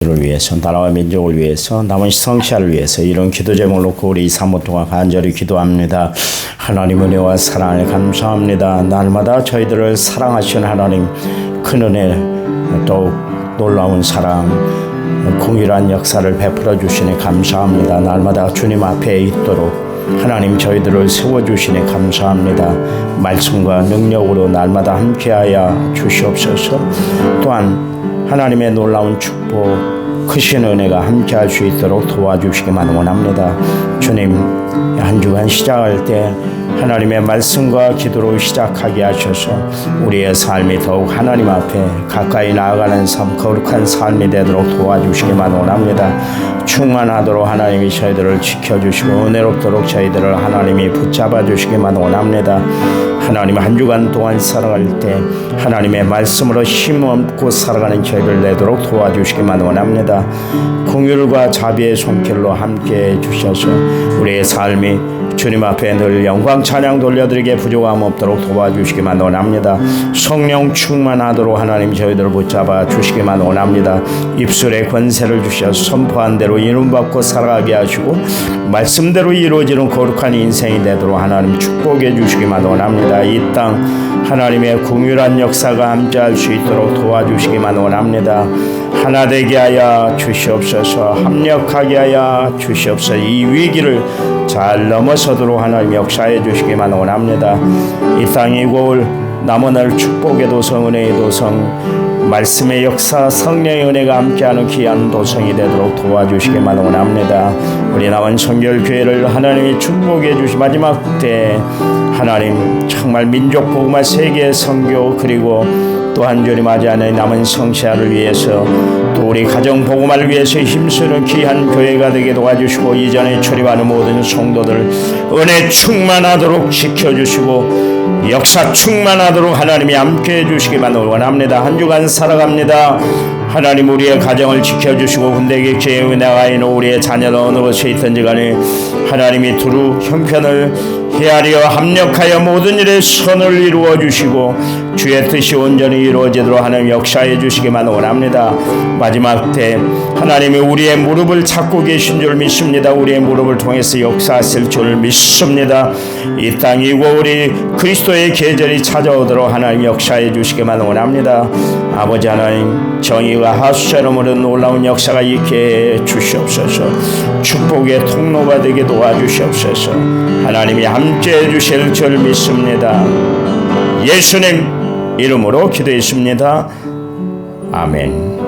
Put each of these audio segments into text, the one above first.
를 위해서, 나라와 민족을 위해서, 남은 성시아를 위해서 이런 기도 제목을 놓고 우리 3분 동안 간절히 기도합니다. 하나님 은혜와 사랑을 감사합니다. 날마다 저희들을 사랑하시는 하나님, 큰 은혜, 더욱 놀라운 사랑, 공일한 역사를 베풀어 주시니 감사합니다. 날마다 주님 앞에 있도록 하나님 저희들을 세워주시니 감사합니다. 말씀과 능력으로 날마다 함께하여 주시옵소서. 또한 하나님의 놀라운 축복, 크신 은혜가 함께할 수 있도록 도와주시기만 원합니다. 주님, 한 주간 시작할 때 하나님의 말씀과 기도로 시작하게 하셔서 우리의 삶이 더욱 하나님 앞에 가까이 나아가는 삶, 거룩한 삶이 되도록 도와주시기만 원합니다. 충만하도록 하나님이 저희들을 지켜주시고 은혜롭도록 저희들을 하나님이 붙잡아 주시기만 원합니다. 하나님, 한 주간 동안 살아갈 때 하나님의 말씀으로 힘없고 살아가는 저희를 내도록 도와주시기만 원합니다. 긍휼과 자비의 손길로 함께해 주셔서 우리의 삶이 주님 앞에 늘 영광 찬양 돌려드리게 부족함 없도록 도와주시기만 원합니다. 성령 충만하도록 하나님 저희들을 붙잡아 주시기만 원합니다. 입술에 권세를 주셔서 선포한 대로 이름받고 살아가게 하시고 말씀대로 이루어지는 거룩한 인생이 되도록 하나님 축복해 주시기만 원합니다. 이 땅 하나님의 긍휼한 역사가 함께할 수 있도록 도와주시기만 원합니다. 하나 되게 하여 주시옵소서. 합력하게 하여 주시옵소서. 이 위기를 잘 넘어서도록 하나님 역사해 주시기만 원합니다. 이 땅이 올 남은 날 축복의 도성, 은혜의 도성, 말씀의 역사, 성령의 은혜가 함께하는 귀한 도성이 되도록 도와주시기만 원합니다. 우리 남은 성결교회를 하나님이 축복해 주시 마지막 때 하나님 정말 민족 복음화 세계 선교 그리고 또한 주님 맞이하는 남은 성시아를 위해서 또 우리 가정 복음화를 위해서 힘쓰는 귀한 교회가 되게 도와주시고 이전에 출입하는 모든 성도들 은혜 충만하도록 지켜주시고 역사 충만하도록 하나님이 함께해 주시기만 원합니다. 한 주간 살아갑니다. 하나님 우리의 가정을 지켜주시고 군대 객지에 나가 있는 우리의 자녀는 어느 곳에 있든지 간에 하나님이 두루 형편을 헤아려 합력하여 모든 일에 선을 이루어 주시고 주의 뜻이 온전히 이루어지도록 하나님 역사해 주시기만 원합니다. 마지막 때 하나님이 우리의 무릎을 찾고 계신 줄 믿습니다. 우리의 무릎을 통해서 역사하실 줄 믿습니다. 이 땅이고 우리 그리스도의 계절이 찾아오도록 하나님 역사해 주시기만 원합니다. 아버지 하나님 정의와 하수처럼으로 놀라운 역사가 있게 해 주시옵소서. 축복의 통로가 되게 도와주시옵소서. 하나님이 함께해 주실 줄 믿습니다. 예수님 이름으로 기도했습니다. 아멘.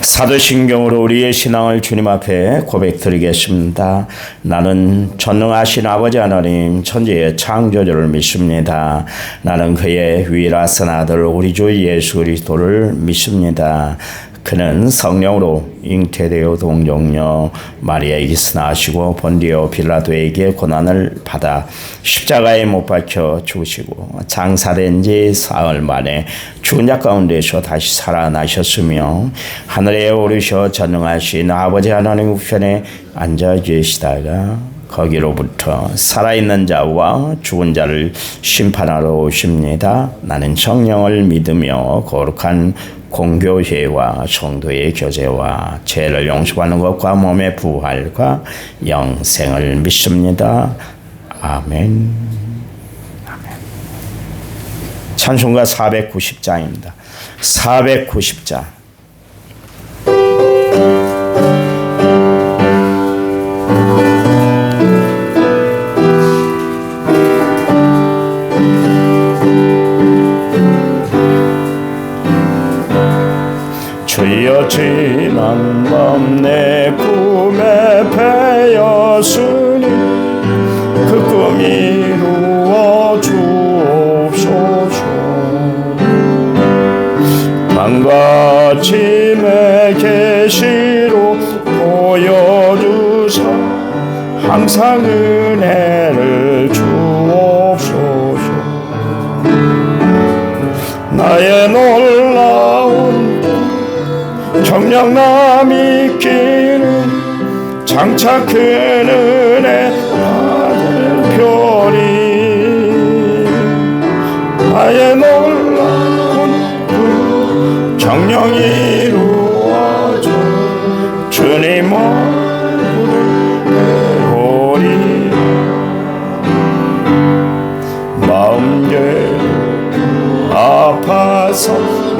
사도신경으로 우리의 신앙을 주님 앞에 고백드리겠습니다. 나는 전능하신 아버지 하나님 천지의 창조주를 믿습니다. 나는 그의 유일하신 아들 우리 주 예수 그리스도를 믿습니다. 그는 성령으로 잉태되어 동정녀 마리아에게서 나시고 본디오 빌라도에게 고난을 받아 십자가에 못 박혀 죽으시고 장사된 지 사흘 만에 죽은 자 가운데서 다시 살아나셨으며 하늘에 오르셔 전능하신 아버지 하나님 우편에 앉아 계시다가 거기로부터 살아있는 자와 죽은 자를 심판하러 오십니다. 나는 성령을 믿으며 거룩한 공교회와 성도의 교제와 죄를 용서받는 것과 몸의 부활과 영생을 믿습니다. 아멘. 아멘. 찬송가 490장입니다. 490장. 주여 지난 밤 내 꿈에 배였으니 그 꿈 이루어 주옵소서. 밤같임의 계시로 보여주사 항상 은혜를 주옵소서. 나의 놀라운 정령남 있기는 장차 큰 은혜 받을 별이 나의 놀라운 그 정령이로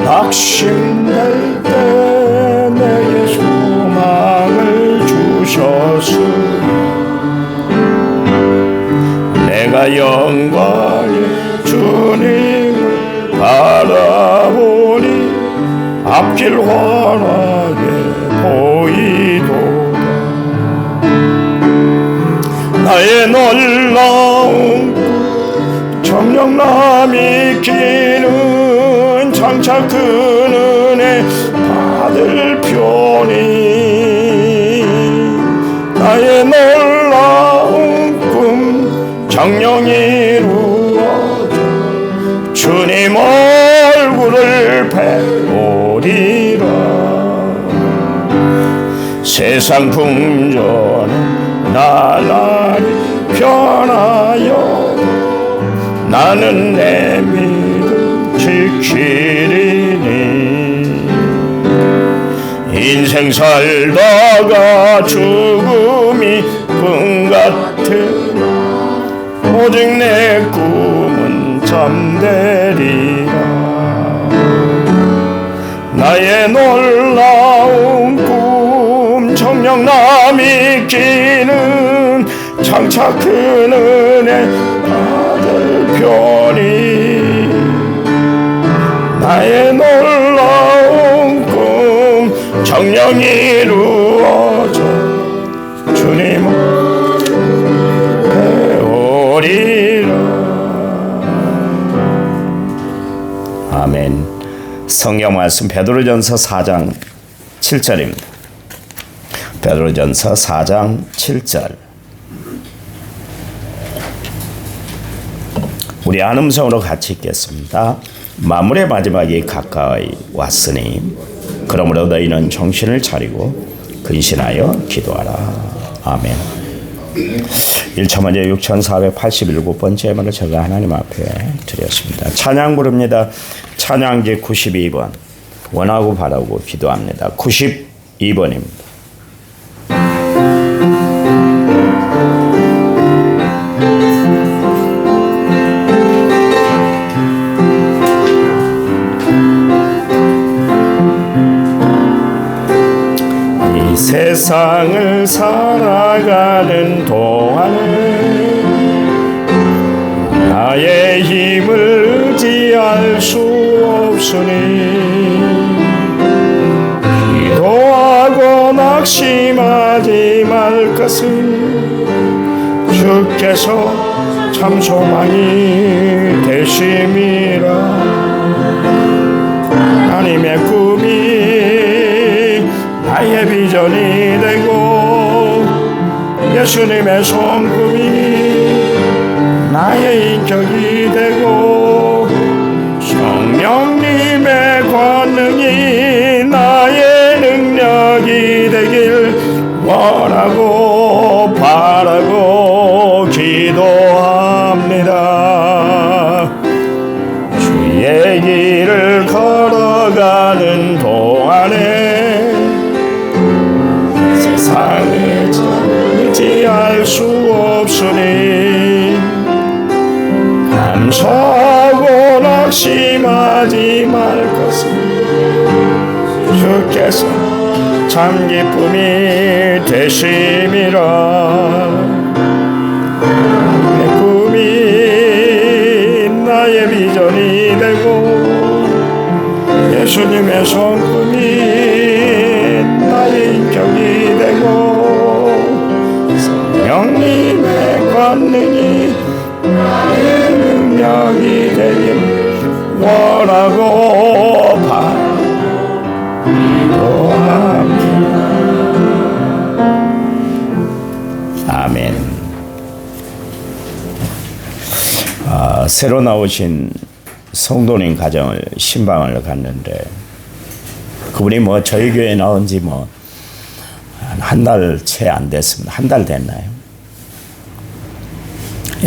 낙심될 때 내게 소망을 주셨으니 내가 영광의 주님을 바라보니 앞길 환하게 보이도다. 나의 놀라운 정령남이 기는 장차 그 은혜 받을 표니 나의 놀라운 꿈 정령 이루어져 주님 얼굴을 배우리라. 세상 풍조는 나날이 변하여 나는 내 믿음 지키리니 인생 살다가 죽음이 꿈 같으나 오직 내 꿈은 잠되리라. 나의 놀라운 꿈 정령남이 끼는 장차 큰 은혜 받을 편이 나의 놀라운 꿈 정령 이루어져 주님을 배우리라. 아멘. 성경 말씀 베드로전서 4장 7절입니다. 베드로전서 4장 7절. 우리 한 음성으로 같이 읽겠습니다. 만물의 마지막이 가까이 왔으니 그러므로 너희는 정신을 차리고 근신하여 기도하라. 아멘. 1차문제 6487번째 말을 제가 하나님 앞에 드렸습니다. 찬양 부릅니다. 찬양지 92번 원하고 바라고 기도합니다. 92번입니다. 세상을 살아가는 동안에 나의 힘을 의지할 수 없으니 기도하고 낙심하지 말 것은 주께서 참 소망이 되심이라. 하나님의 꿈이 나의 비전이 되고 예수님의 손금이 나의 인격이 되고 성령님의 권능이 나의 능력이 되길 원하고 바라고 기도합니다. 주의 길을 걸어가는 동안에 세상을 의지할 수 없으니 감사하고 낙심하지 말 것은 주께서 참 기쁨이 되심이라. 내 꿈이 나의 비전이 되고 예수님의 손금이 나의 인격이 되고 성령님의 권능이 나의 능력이 되길 원하고 기도합니다. 아멘. 새로 나오신 성도님 가정을 신방을 갔는데 그분이 뭐 저희 교회에 나온 지 뭐 한 달 채 안 됐습니다. 한 달 됐나요?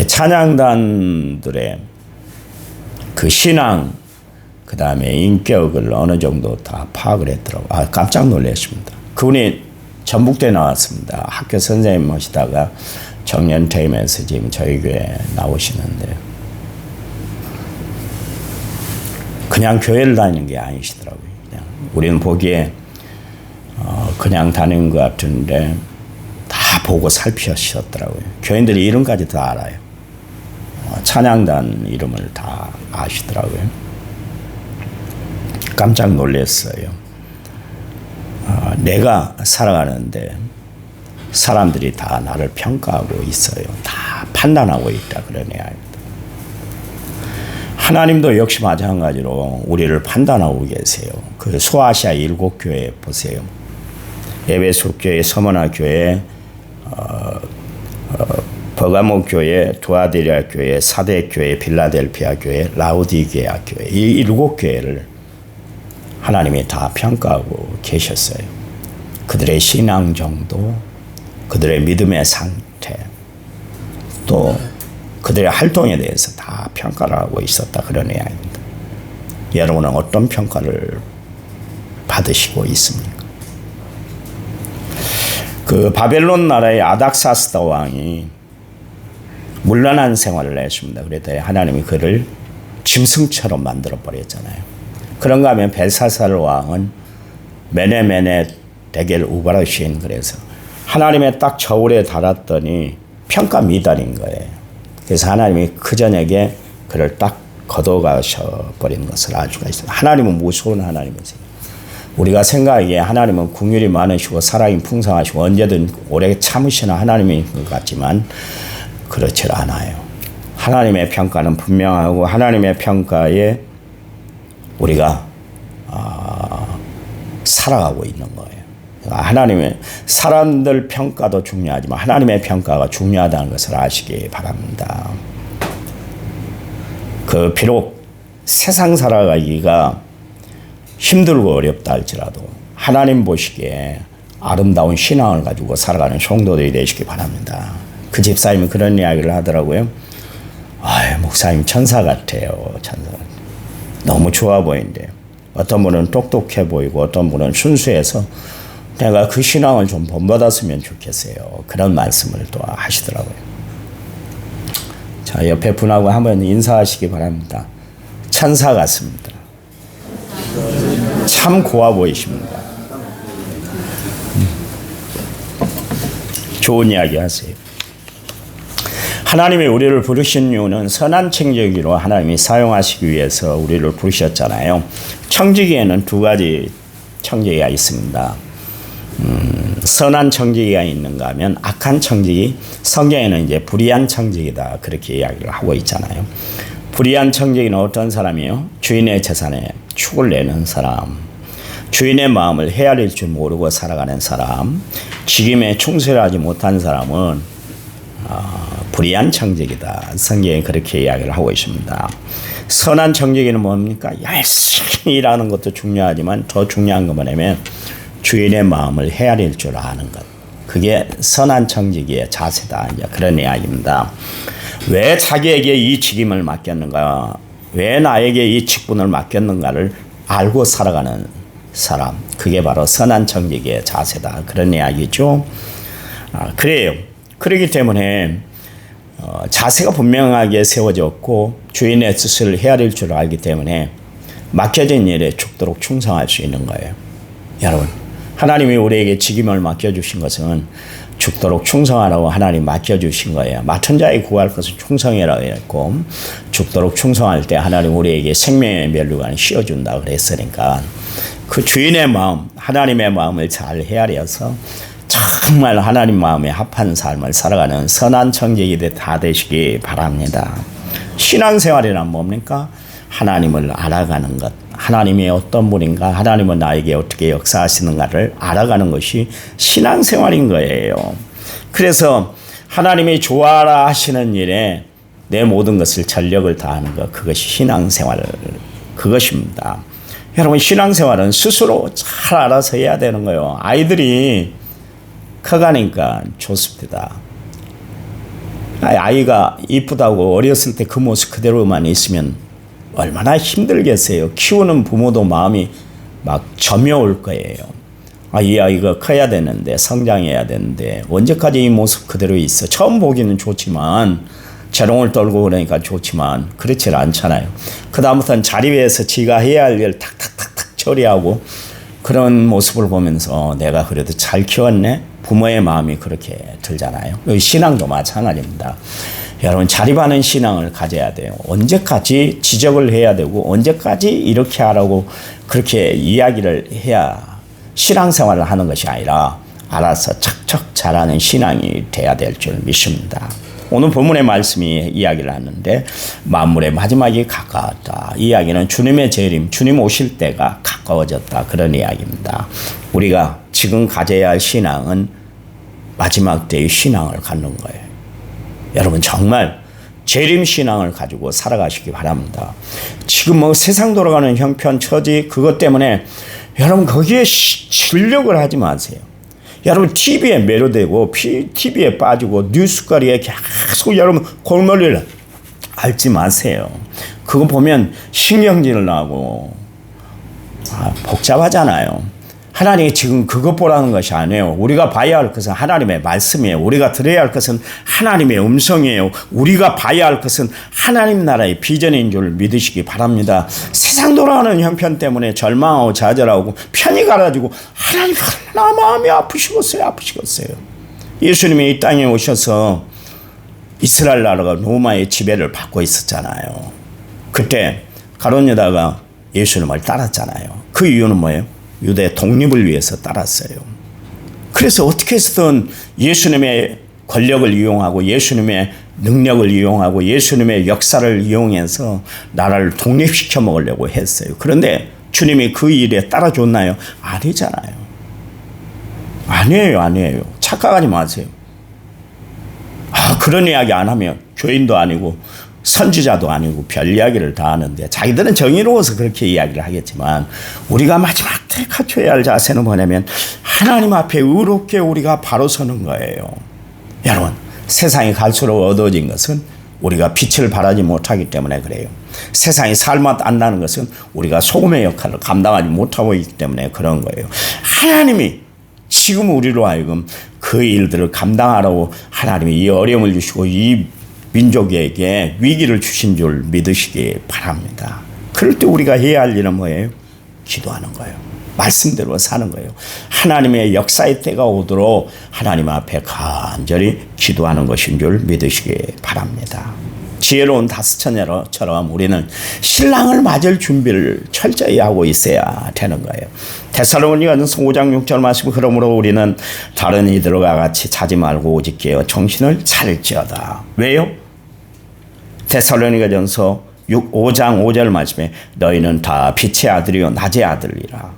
찬양단들의 그 신앙 그 다음에 인격을 어느 정도 다 파악을 했더라고요. 깜짝 놀랐습니다. 그분이 전북대 나왔습니다. 학교 선생님 모시다가 정년퇴임해서 지금 저희 교회에 나오시는데 그냥 교회를 다니는 게 아니시더라고요. 그냥 우리는 보기에 그냥 다니는 것 같은데 다 보고 살피셨더라고요. 교인들이 이름까지 다 알아요. 찬양단 이름을 다 아시더라고요. 깜짝 놀랐어요. 내가 살아가는데 사람들이 다 나를 평가하고 있어요. 다 판단하고 있다. 그런 이야기입니다. 하나님도 역시 마찬가지로 우리를 판단하고 계세요. 그 소아시아 7교회 보세요. 에베소 교회, 서머나 교회, 버가모 교회, 두아디라 교회, 사대 교회, 빌라델피아 교회, 라우디게아 교회, 이 7교회를 하나님이 다 평가하고 계셨어요. 그들의 신앙 정도, 그들의 믿음의 상태, 또 그들의 활동에 대해서 다 평가를 하고 있었다. 그런 이야기입니다. 여러분은 어떤 평가를 받으시고 있습니까? 그 바벨론 나라의 아닥사스다 왕이 문란한 생활을 했습니다. 그랬더니 하나님이 그를 짐승처럼 만들어 버렸잖아요. 그런가 하면 벨사살 왕은 메네메네 데겔 우바르신, 그래서 하나님의 딱 저울에 달았더니 평가 미달인 거예요. 그래서 하나님이 그 저녁에 그를 딱 걷어가셔 버린 것을 알 수가 있어요. 하나님은 무서운 하나님이세요. 우리가 생각하기에 하나님은 긍휼이 많으시고 사랑이 풍성하시고 언제든 오래 참으시는 하나님인 것 같지만 그렇지 않아요. 하나님의 평가는 분명하고 하나님의 평가에 우리가 살아가고 있는 거예요. 하나님의 사람들 평가도 중요하지만 하나님의 평가가 중요하다는 것을 아시기 바랍니다. 비록 세상 살아가기가 힘들고 어렵다 할지라도 하나님 보시기에 아름다운 신앙을 가지고 살아가는 성도들이 되시기 바랍니다. 그 집사님이 그런 이야기를 하더라고요. 목사님 천사 같아요. 천사. 너무 좋아 보이는데요. 어떤 분은 똑똑해 보이고 어떤 분은 순수해서 내가 그 신앙을 좀 본받았으면 좋겠어요. 그런 말씀을 또 하시더라고요. 자, 옆에 분하고 한번 인사하시기 바랍니다. 천사 같습니다. 참 고와 보이십니다. 좋은 이야기 하세요. 하나님이 우리를 부르신 이유는 선한 청지기로 하나님이 사용하시기 위해서 우리를 부르셨잖아요. 청지기에는 두 가지 청지기가 있습니다. 선한 청지기가 있는가 하면 악한 청지기, 성경에는 이제 불의한 청지기다 그렇게 이야기를 하고 있잖아요. 불의한 청지기는 어떤 사람이에요? 주인의 재산에 축을 내는 사람, 주인의 마음을 헤아릴 줄 모르고 살아가는 사람, 직임에 충실하지 못한 사람은 불의한 청지기다. 성경에 그렇게 이야기를 하고 있습니다. 선한 청지기는 뭡니까? 열심히 일하는 것도 중요하지만 더 중요한 건 뭐냐면 주인의 마음을 헤아릴 줄 아는 것. 그게 선한 청지기의 자세다. 이제 그런 이야기입니다. 왜 자기에게 이 직임을 맡겼는가? 왜 나에게 이 직분을 맡겼는가를 알고 살아가는 사람. 그게 바로 선한 청지기의 자세다. 그런 이야기죠. 그래요. 그렇기 때문에 자세가 분명하게 세워졌고 주인의 뜻을 헤아릴 줄 알기 때문에 맡겨진 일에 죽도록 충성할 수 있는 거예요. 여러분, 하나님이 우리에게 직임을 맡겨주신 것은 죽도록 충성하라고 하나님 맡겨주신 거예요. 맡은 자에 구할 것은 충성이라고 했고 죽도록 충성할 때 하나님 우리에게 생명의 면류관을 씌워준다 그랬으니까 그 주인의 마음, 하나님의 마음을 잘 헤아려서 정말 하나님 마음에 합한 삶을 살아가는 선한 청지기들 다 되시기 바랍니다. 신앙생활이란 뭡니까? 하나님을 알아가는 것. 하나님이 어떤 분인가, 하나님은 나에게 어떻게 역사하시는가를 알아가는 것이 신앙생활인 거예요. 그래서 하나님이 좋아라 하시는 일에 내 모든 것을 전력을 다하는 것, 그것이 신앙생활, 그것입니다. 여러분, 신앙생활은 스스로 잘 알아서 해야 되는 거예요. 아이들이 커가니까 좋습니다. 아이가 이쁘다고 어렸을 때 그 모습 그대로만 있으면 얼마나 힘들겠어요. 키우는 부모도 마음이 막 점여올 거예요. 이 아이가 커야 되는데, 성장해야 되는데 언제까지 이 모습 그대로 있어. 처음 보기는 좋지만 재롱을 떨고 그러니까 좋지만 그렇지 않잖아요. 그다음부터는 자리 위에서 지가 해야 할 일 탁탁탁탁 처리하고 그런 모습을 보면서 내가 그래도 잘 키웠네? 부모의 마음이 그렇게 들잖아요. 신앙도 마찬가지입니다. 여러분 자립하는 신앙을 가져야 돼요. 언제까지 지적을 해야 되고 언제까지 이렇게 하라고 그렇게 이야기를 해야 신앙생활을 하는 것이 아니라 알아서 척척 잘하는 신앙이 돼야 될 줄 믿습니다. 오늘 본문의 말씀이 이야기를 하는데 만물의 마지막이 가까웠다. 이 이야기는 주님의 재림, 주님 오실 때가 가까워졌다. 그런 이야기입니다. 우리가 지금 가져야 할 신앙은 마지막 때의 신앙을 갖는 거예요. 여러분 정말 재림 신앙을 가지고 살아가시기 바랍니다. 지금 뭐 세상 돌아가는 형편, 처지 그것 때문에 여러분 거기에 진력을 하지 마세요. 여러분 TV에 매료되고 TV에 빠지고 뉴스거리에 계속 여러분 골머리를 앓지 마세요. 그거 보면 신경질 나고 복잡하잖아요. 하나님이 지금 그것 보라는 것이 아니에요. 우리가 봐야 할 것은 하나님의 말씀이에요. 우리가 들어야 할 것은 하나님의 음성이에요. 우리가 봐야 할 것은 하나님 나라의 비전인 줄 믿으시기 바랍니다. 세상 돌아가는 형편 때문에 절망하고 좌절하고 편히 가라지고 하나님 나 마음이 아프시겠어요. 예수님이 이 땅에 오셔서 이스라엘 나라가 로마의 지배를 받고 있었잖아요. 그때 가룟 유다가 예수님을 따랐잖아요. 그 이유는 뭐예요? 유대 독립을 위해서 따랐어요. 그래서 어떻게 해서든 예수님의 권력을 이용하고 예수님의 능력을 이용하고 예수님의 역사를 이용해서 나라를 독립시켜 먹으려고 했어요. 그런데 주님이 그 일에 따라줬나요? 아니잖아요. 아니에요. 착각하지 마세요. 그런 이야기 안 하면 교인도 아니고 선지자도 아니고 별 이야기를 다 하는데 자기들은 정의로워서 그렇게 이야기를 하겠지만 우리가 마지막 때 갖춰야 할 자세는 뭐냐면 하나님 앞에 의롭게 우리가 바로 서는 거예요. 여러분 세상이 갈수록 어두워진 것은 우리가 빛을 발하지 못하기 때문에 그래요. 세상이 살맛 안 나는 것은 우리가 소금의 역할을 감당하지 못하고 있기 때문에 그런 거예요. 하나님이 지금 우리로 하여금 그 일들을 감당하라고 하나님이 이 어려움을 주시고 이 민족에게 위기를 주신 줄 믿으시기 바랍니다. 그럴 때 우리가 해야 할 일은 뭐예요? 기도하는 거예요. 말씀대로 사는 거예요. 하나님의 역사의 때가 오도록 하나님 앞에 간절히 기도하는 것인 줄 믿으시기 바랍니다. 지혜로운 다스처녀처럼 우리는 신랑을 맞을 준비를 철저히 하고 있어야 되는 거예요. 데살로니가전서 5장 6절 말씀 그러므로 우리는 다른 이들과 같이 자지 말고 오직 깨어 정신을 차릴지어다. 왜요? 데살로니가전서 5장 5절 말씀에 너희는 다 빛의 아들이요 낮의 아들이라.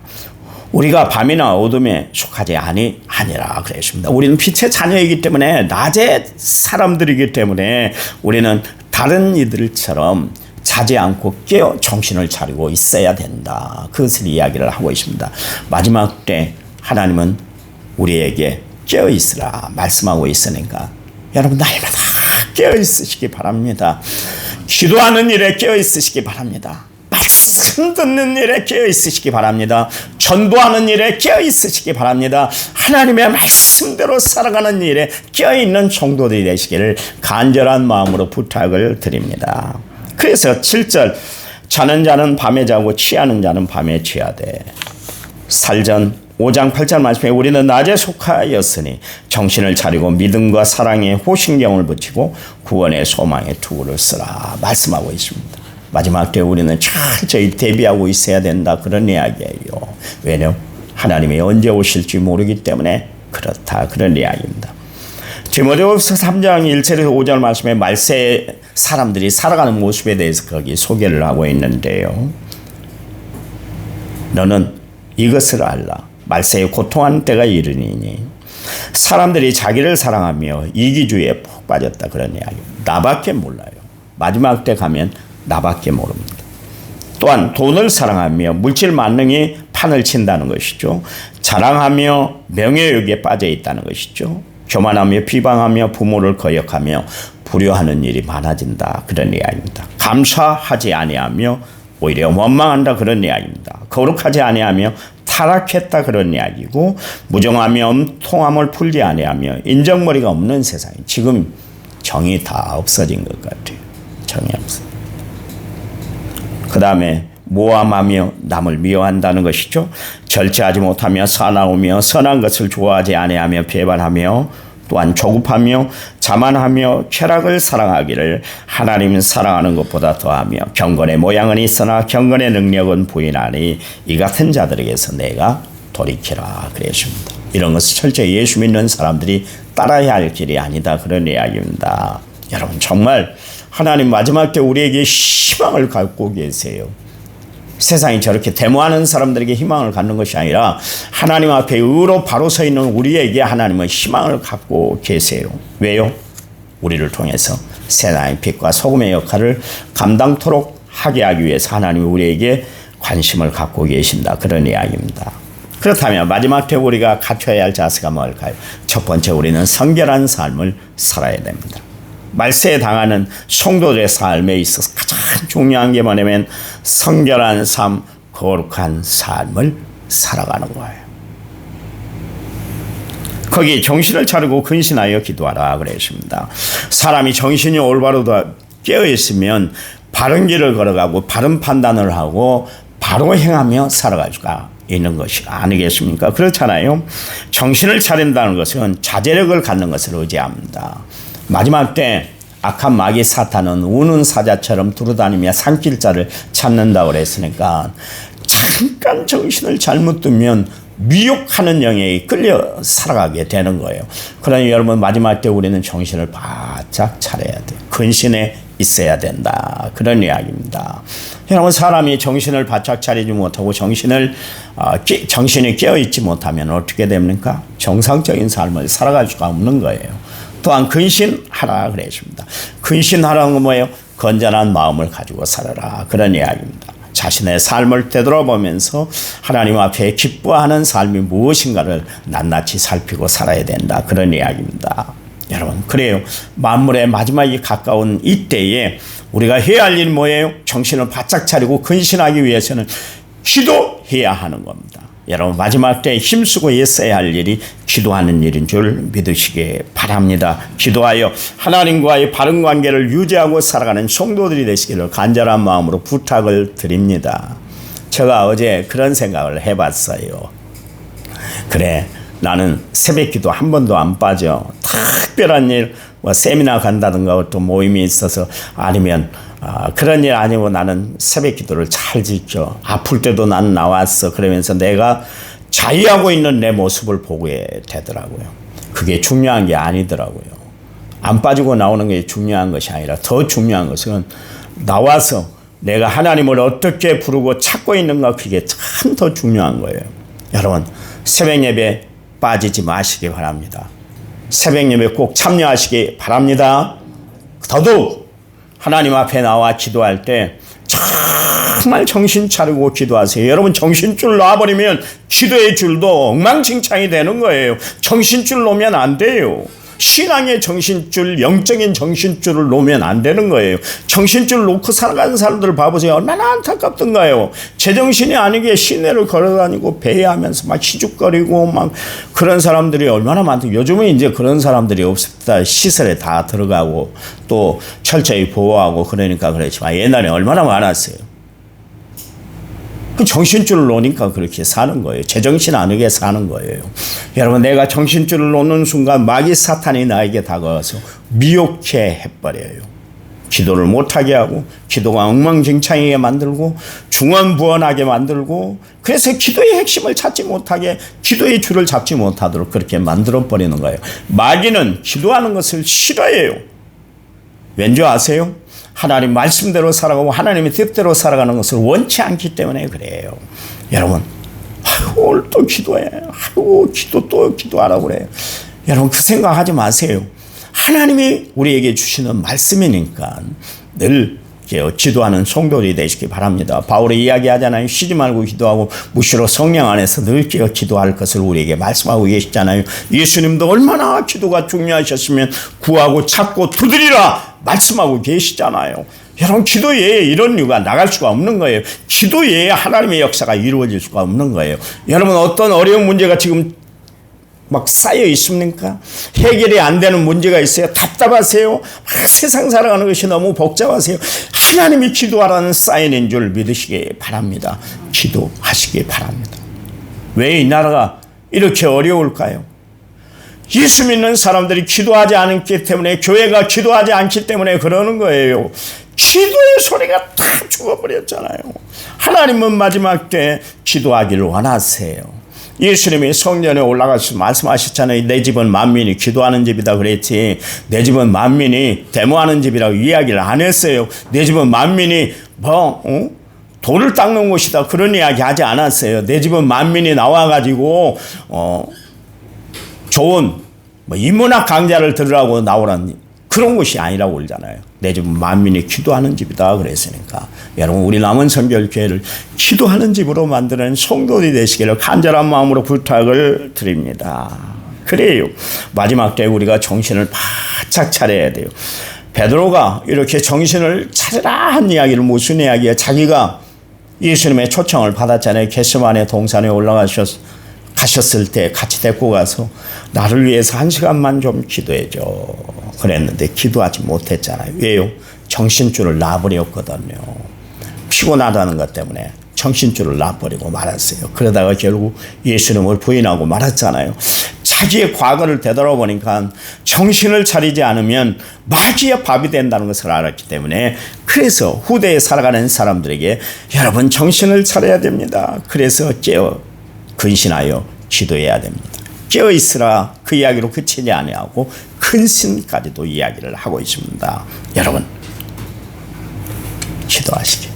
우리가 밤이나 어둠에 속하지 아니라 그랬습니다. 우리는 빛의 자녀이기 때문에 낮의 사람들이기 때문에 우리는 다른 이들처럼 자지 않고 깨어 정신을 차리고 있어야 된다. 그것을 이야기를 하고 있습니다. 마지막 때 하나님은 우리에게 깨어 있으라 말씀하고 있으니까 여러분 날마다 깨어 있으시기 바랍니다. 기도하는 일에 깨어 있으시기 바랍니다. 말씀 듣는 일에 깨어 있으시기 바랍니다. 전도하는 일에 깨어 있으시기 바랍니다. 하나님의 말씀대로 살아가는 일에 깨어 있는 성도들이 되시기를 간절한 마음으로 부탁을 드립니다. 그래서 7절 자는 자는 밤에 자고 취하는 자는 밤에 취하되 살전 5장 8절 말씀에 우리는 낮에 속하였으니 정신을 차리고 믿음과 사랑에 호신경을 붙이고 구원의 소망에 투구를 쓰라 말씀하고 있습니다. 마지막 때 우리는 철저히 대비하고 있어야 된다 그런 이야기예요. 왜냐? 하나님이 언제 오실지 모르기 때문에 그렇다 그런 이야기입니다. 디모데후서 3장 1절에서 5절 말씀에 말세 사람들이 살아가는 모습에 대해서 거기 소개를 하고 있는데요. 너는 이것을 알라. 말세에 고통하는 때가 이르니니 사람들이 자기를 사랑하며 이기주의에 푹 빠졌다 그런 이야기입니다. 나밖에 몰라요. 마지막 때 가면 나밖에 모릅니다. 또한 돈을 사랑하며 물질 만능이 판을 친다는 것이죠. 자랑하며 명예욕에 빠져 있다는 것이죠. 교만하며 비방하며 부모를 거역하며 불효하는 일이 많아진다 그런 이야기입니다. 감사하지 아니하며 오히려 원망한다 그런 이야기입니다. 거룩하지 아니하며 타락했다 그런 이야기고 무정하며 통함을 풀지 아니하며 인정머리가 없는 세상. 지금 정이 다 없어진 것 같아요. 정이 없어. 그 다음에 모함하며 남을 미워한다는 것이죠. 절제하지 못하며 사나우며 선한 것을 좋아하지 아니하며 배반하며 또한 조급하며 자만하며 쾌락을 사랑하기를 하나님은 사랑하는 것보다 더하며 경건의 모양은 있으나 경건의 능력은 부인하니 이 같은 자들에게서 내가 돌이키라 그랬습니다. 이런 것을 철저히 예수 믿는 사람들이 따라야 할 길이 아니다 그런 이야기입니다. 여러분 정말 하나님 마지막 때 우리에게 희망을 갖고 계세요. 세상이 저렇게 데모하는 사람들에게 희망을 갖는 것이 아니라 하나님 앞에 의로 바로 서 있는 우리에게 하나님은 희망을 갖고 계세요. 왜요? 우리를 통해서 세상의 빛과 소금의 역할을 감당토록 하게 하기 위해서 하나님이 우리에게 관심을 갖고 계신다 그런 이야기입니다. 그렇다면 마지막 때 우리가 갖춰야 할 자세가 뭘까요? 첫 번째, 우리는 성결한 삶을 살아야 됩니다. 말세에 당하는 성도들의 삶에 있어서 가장 중요한 게 뭐냐면 성결한 삶, 거룩한 삶을 살아가는 거예요. 거기 정신을 차리고 근신하여 기도하라 그랬습니다. 사람이 정신이 올바로 깨어있으면 바른 길을 걸어가고 바른 판단을 하고 바로 행하며 살아갈 수가 있는 것이 아니겠습니까? 그렇잖아요. 정신을 차린다는 것은 자제력을 갖는 것을 의지합니다. 마지막 때 악한 마귀 사탄은 우는 사자처럼 두루다니며 산길자를 찾는다고 그랬으니까 잠깐 정신을 잘못 두면 미혹하는 영에 끌려 살아가게 되는 거예요. 그러니 여러분 마지막 때 우리는 정신을 바짝 차려야 돼요. 근신에 있어야 된다. 그런 이야기입니다. 여러분 사람이 정신을 바짝 차리지 못하고 정신이 깨어있지 못하면 어떻게 됩니까? 정상적인 삶을 살아갈 수가 없는 거예요. 또한 근신하라 그랬습니다. 근신하라는 건 뭐예요? 건전한 마음을 가지고 살아라 그런 이야기입니다. 자신의 삶을 되돌아보면서 하나님 앞에 기뻐하는 삶이 무엇인가를 낱낱이 살피고 살아야 된다 그런 이야기입니다. 여러분 그래요. 만물의 마지막이 가까운 이때에 우리가 해야 할 일이 뭐예요? 정신을 바짝 차리고 근신하기 위해서는 기도해야 하는 겁니다. 여러분 마지막 때에 힘쓰고 있어야 할 일이 기도하는 일인 줄 믿으시기 바랍니다. 기도하여 하나님과의 바른 관계를 유지하고 살아가는 성도들이 되시기를 간절한 마음으로 부탁을 드립니다. 제가 어제 그런 생각을 해봤어요. 그래 나는 새벽 기도 한 번도 안 빠져. 특별한 일, 뭐 세미나 간다든가 또 모임이 있어서 아니면 그런 일 아니고 나는 새벽 기도를 잘 지켜. 아플 때도 나는 나왔어. 그러면서 내가 자유하고 있는 내 모습을 보게 되더라고요. 그게 중요한 게 아니더라고요. 안 빠지고 나오는 게 중요한 것이 아니라 더 중요한 것은 나와서 내가 하나님을 어떻게 부르고 찾고 있는가 그게 참 더 중요한 거예요. 여러분 새벽 예배 빠지지 마시기 바랍니다. 새벽 예배 꼭 참여하시기 바랍니다. 더더욱 하나님 앞에 나와 기도할 때 정말 정신 차리고 기도하세요. 여러분 정신줄 놔버리면 기도의 줄도 엉망진창이 되는 거예요. 정신줄 놓으면 안 돼요. 신앙의 정신줄, 영적인 정신줄을 놓으면 안 되는 거예요. 정신줄 놓고 살아가는 사람들을 봐보세요. 얼마나 안타깝던가요. 제정신이 아니게 시내를 걸어다니고 배회하면서 막 희죽거리고 막 그런 사람들이 얼마나 많다. 요즘은 이제 그런 사람들이 없습니다. 시설에 다 들어가고 또 철저히 보호하고 그러니까 그렇지만 옛날에 얼마나 많았어요. 그 정신줄을 놓으니까 그렇게 사는 거예요. 제정신 아니게 사는 거예요. 여러분 내가 정신줄을 놓는 순간 마귀 사탄이 나에게 다가와서 미혹해 해버려요. 기도를 못하게 하고 기도가 엉망진창하게 만들고 중언부언하게 만들고 그래서 기도의 핵심을 찾지 못하게 기도의 줄을 잡지 못하도록 그렇게 만들어버리는 거예요. 마귀는 기도하는 것을 싫어해요. 왠지 아세요? 하나님 말씀대로 살아가고 하나님의 뜻대로 살아가는 것을 원치 않기 때문에 그래요. 여러분 오늘 또 기도해. 기도 또 기도하라고 그래요. 여러분 그 생각하지 마세요. 하나님이 우리에게 주시는 말씀이니까 늘 기도하는 성도들이 되시기 바랍니다. 바울이 이야기하잖아요. 쉬지 말고 기도하고 무시로 성령 안에서 늘 기도할 것을 우리에게 말씀하고 계시잖아요. 예수님도 얼마나 기도가 중요하셨으면 구하고 찾고 두드리라 말씀하고 계시잖아요. 여러분 기도 외에 이런 이유가 나갈 수가 없는 거예요. 기도 외에 하나님의 역사가 이루어질 수가 없는 거예요. 여러분 어떤 어려운 문제가 지금 막 쌓여 있습니까? 해결이 안 되는 문제가 있어요? 답답하세요? 세상 살아가는 것이 너무 복잡하세요? 하나님이 기도하라는 사인인 줄 믿으시기 바랍니다. 기도하시기 바랍니다. 왜 이 나라가 이렇게 어려울까요? 예수 믿는 사람들이 기도하지 않기 때문에, 교회가 기도하지 않기 때문에 그러는 거예요. 기도의 소리가 다 죽어버렸잖아요. 하나님은 마지막 때 기도하기를 원하세요. 예수님이 성전에 올라가서 말씀하셨잖아요. 내 집은 만민이 기도하는 집이다 그랬지, 내 집은 만민이 데모하는 집이라고 이야기를 안 했어요. 내 집은 만민이 돌을 닦는 곳이다 그런 이야기 하지 않았어요. 내 집은 만민이 나와가지고 좋은 인문학 강좌를 들으라고 나오라는 그런 곳이 아니라고 그러잖아요. 내 집은 만민이 기도하는 집이다 그랬으니까, 여러분 우리 남은 성결교회를 기도하는 집으로 만드는 성도들이 되시기를 간절한 마음으로 부탁을 드립니다. 그래요, 마지막 때 우리가 정신을 바짝 차려야 돼요. 베드로가 이렇게 정신을 차리라 한 이야기를 무슨 이야기야? 자기가 예수님의 초청을 받았잖아요. 겟세마네 동산에 가셨을 때 같이 데리고 가서 나를 위해서 1시간만 좀 기도해줘 그랬는데 기도하지 못했잖아요. 왜요? 정신줄을 놔버렸거든요. 피곤하다는 것 때문에 정신줄을 놔버리고 말았어요. 그러다가 결국 예수님을 부인하고 말았잖아요. 자기의 과거를 되돌아보니까 정신을 차리지 않으면 마귀의 밥이 된다는 것을 알았기 때문에, 그래서 후대에 살아가는 사람들에게 여러분 정신을 차려야 됩니다. 그래서 근신하여 기도해야 됩니다. 깨어있으라 그 이야기로 그치지 아니하고 근신까지도 이야기를 하고 있습니다. 여러분 기도하시기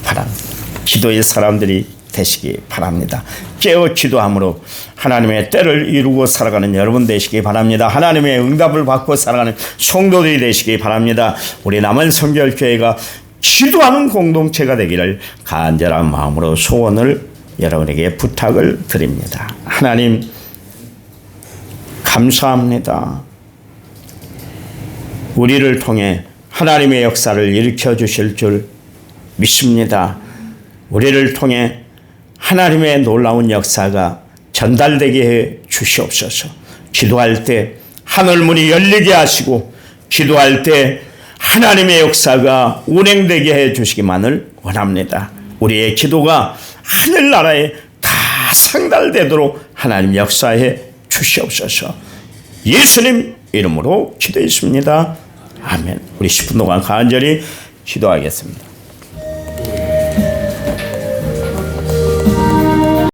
바랍니다. 기도의 사람들이 되시기 바랍니다. 깨어 기도함으로 하나님의 때를 이루고 살아가는 여러분 되시기 바랍니다. 하나님의 응답을 받고 살아가는 성도들이 되시기 바랍니다. 우리 남은 성결교회가 기도하는 공동체가 되기를 간절한 마음으로 소원을 여러분에게 부탁을 드립니다. 하나님 감사합니다. 우리를 통해 하나님의 역사를 일으켜 주실 줄 믿습니다. 우리를 통해 하나님의 놀라운 역사가 전달되게 해 주시옵소서. 기도할 때 하늘문이 열리게 하시고, 기도할 때 하나님의 역사가 운행되게 해 주시기만을 원합니다. 우리의 기도가 하늘나라에 다 상달되도록 하나님 역사해 주시옵소서. 예수님 이름으로 기도했습니다. 아멘. 우리 10분 동안 간절히 기도하겠습니다.